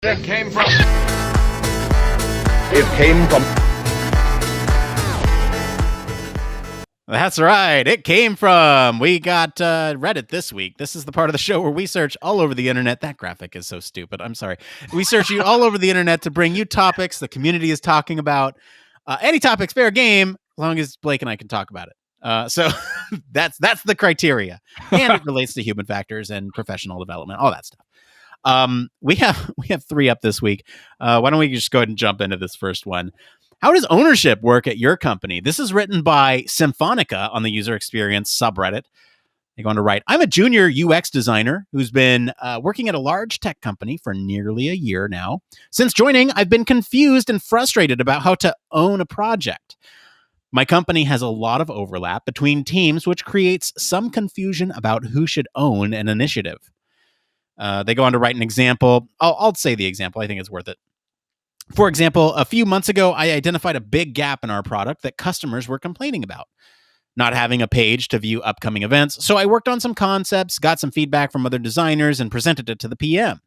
It came from. It came from. That's right. It came from. We got Reddit this week. This is the part of the show where we search all over the internet. That graphic is so stupid. I'm sorry. We search you all over the internet to bring you topics the community is talking about. Any topic's fair game, as long as Blake and I can talk about it. So that's the criteria, and it relates to human factors and professional development, all that stuff. We have 3 up this week. Why don't we just go ahead and jump into this first one? How does ownership work at your company? This is written by Symphonica on the user experience subreddit. They go on to write, I'm a junior UX designer who's been working at a large tech company for nearly a year now. Since joining, I've been confused and frustrated about how to own a project. My company has a lot of overlap between teams, which creates some confusion about who should own an initiative. They go on to write an example. I'll say the example. I think it's worth it. For example, a few months ago, I identified a big gap in our product that customers were complaining about. Not having a page to view upcoming events. So I worked on some concepts, got some feedback from other designers, and presented it to the PM.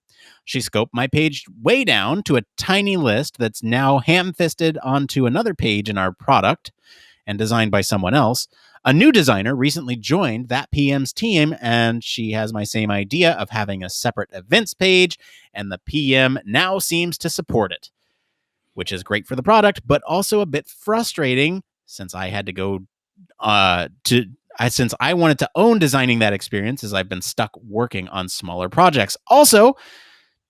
She scoped my page way down to a tiny list that's now ham-fisted onto another page in our product and designed by someone else. A new designer recently joined that PM's team, and she has my same idea of having a separate events page, and the PM now seems to support it, which is great for the product, but also a bit frustrating since I had to go since I wanted to own designing that experience, as I've been stuck working on smaller projects. Also,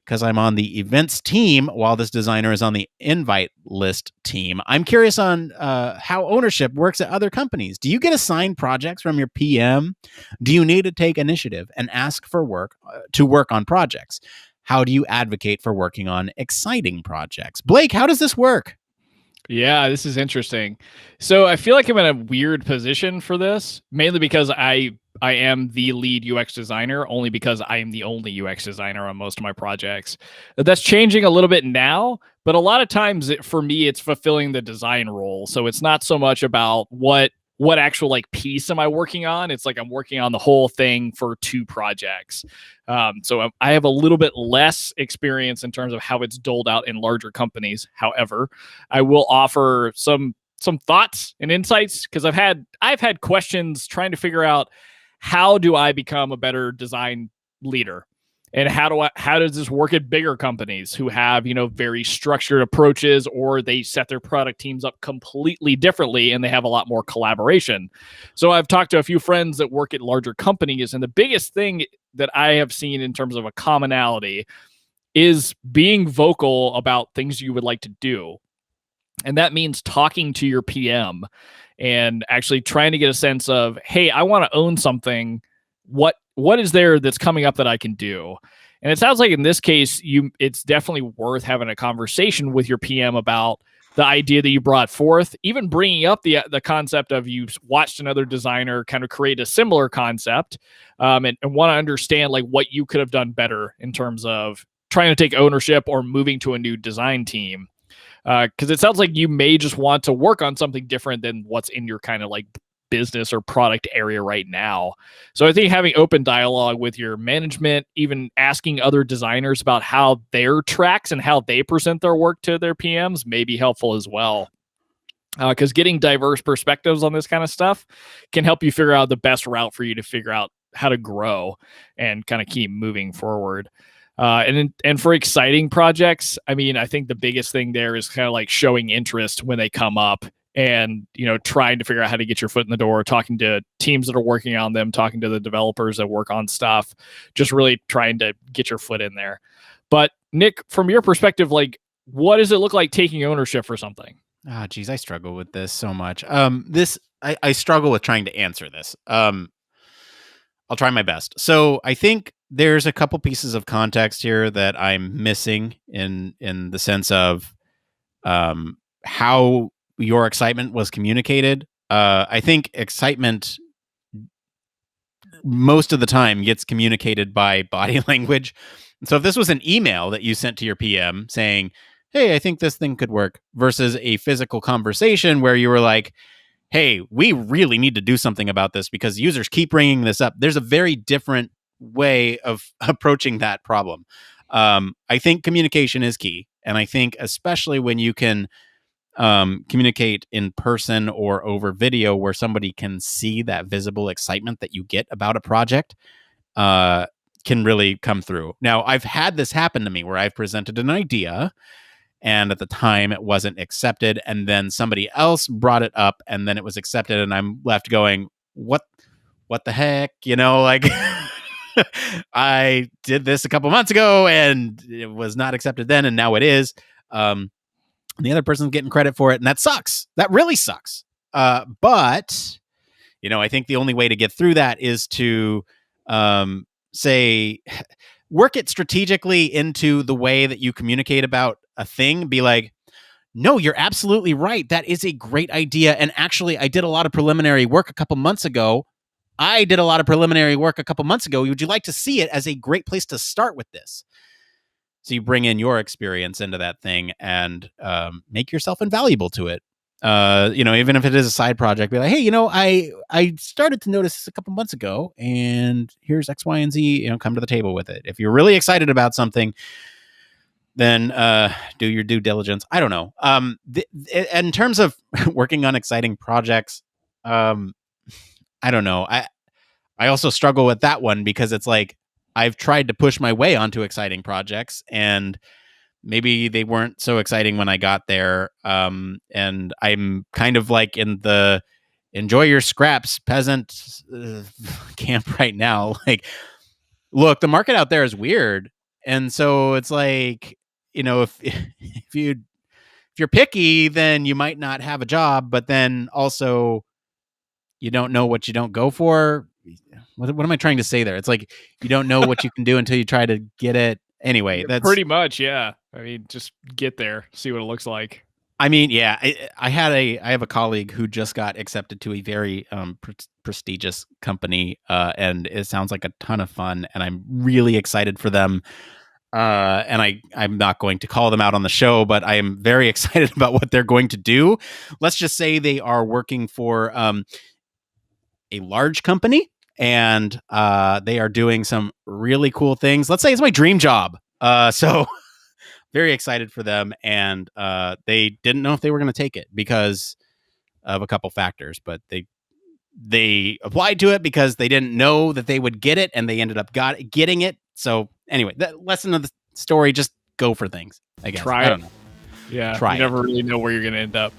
because I'm on the events team while this designer is on the invite list team. I'm curious on how ownership works at other companies. Do you get assigned projects from your PM? Do you need to take initiative and ask for work to work on projects? How do you advocate for working on exciting projects? Blake, how does this work? Yeah, this is interesting. So I feel like I'm in a weird position for this, mainly because I am the lead UX designer, only because I am the only UX designer on most of my projects. That's changing a little bit now, but a lot of times for me, it's fulfilling the design role. So it's not so much about what actual like piece am I working on. It's like I'm working on the whole thing for 2 projects. So I have a little bit less experience in terms of how it's doled out in larger companies. However, I will offer some thoughts and insights because I've had questions trying to figure out how do I become a better design leader. And how does this work at bigger companies who have, very structured approaches, or they set their product teams up completely differently and they have a lot more collaboration? So I've talked to a few friends that work at larger companies, and the biggest thing that I have seen in terms of a commonality is being vocal about things you would like to do. And that means talking to your PM and actually trying to get a sense of, hey, I want to own something. What is there that's coming up that I can do? And it sounds like in this case, it's definitely worth having a conversation with your PM about the idea that you brought forth, even bringing up the concept of you watched another designer kind of create a similar concept, and want to understand like what you could have done better in terms of trying to take ownership or moving to a new design team. Because it sounds like you may just want to work on something different than what's in your kind of like business or product area right now. So I think having open dialogue with your management, even asking other designers about how their tracks and how they present their work to their PMs may be helpful as well. Because getting diverse perspectives on this kind of stuff can help you figure out the best route for you to figure out how to grow and kind of keep moving forward. And for exciting projects, I mean, I think the biggest thing there is kind of like showing interest when they come up and, trying to figure out how to get your foot in the door, talking to teams that are working on them, talking to the developers that work on stuff, just really trying to get your foot in there. But Nick, from your perspective, like, what does it look like taking ownership for something? Ah, geez, I struggle with this so much. I struggle with trying to answer this. I'll try my best. So I think there's a couple pieces of context here that I'm missing in the sense of how your excitement was communicated. I think excitement most of the time gets communicated by body language. So if this was an email that you sent to your PM saying, hey, I think this thing could work, versus a physical conversation where you were like, hey, we really need to do something about this because users keep bringing this up. There's a very different way of approaching that problem. I think communication is key. And I think especially when you can communicate in person or over video where somebody can see that visible excitement that you get about a project, can really come through. Now, I've had this happen to me where I've presented an idea and at the time it wasn't accepted, and then somebody else brought it up and then it was accepted, and I'm left going, what the heck? Like I did this a couple months ago and it was not accepted then, and now it is. The other person's getting credit for it, and that sucks. That really sucks. But I think the only way to get through that is to say, work it strategically into the way that you communicate about a thing. Be like, no, you're absolutely right. That is a great idea. And actually, I did a lot of preliminary work a couple months ago. Would you like to see it as a great place to start with this? So you bring in your experience into that thing and make yourself invaluable to it. Even if it is a side project, be like, hey, I started to notice this a couple months ago, and here's X, Y, and Z. Come to the table with it. If you're really excited about something, then do your due diligence. I don't know. In terms of working on exciting projects, I don't know. I also struggle with that one because it's like I've tried to push my way onto exciting projects, and maybe they weren't so exciting when I got there. And I'm kind of like in the enjoy your scraps peasant camp right now. Like, look, the market out there is weird. And so it's like, if you're picky, then you might not have a job, but then also you don't know what you don't go for. What am I trying to say there? It's like you don't know what you can do until you try to get it. Anyway, that's pretty much, yeah. I mean, just get there, see what it looks like. I mean, yeah. I have a colleague who just got accepted to a very prestigious company, and it sounds like a ton of fun, and I'm really excited for them. And I'm not going to call them out on the show, but I am very excited about what they're going to do. Let's just say they are working for a large company, and they are doing some really cool things. Let's say it's my dream job. So very excited for them, and they didn't know if they were going to take it because of a couple factors, but they applied to it because they didn't know that they would get it, and they ended up getting it. So anyway, that lesson of the story: just go for things. I guess. Try I don't know. Yeah, Try you never really know where you're going to end up.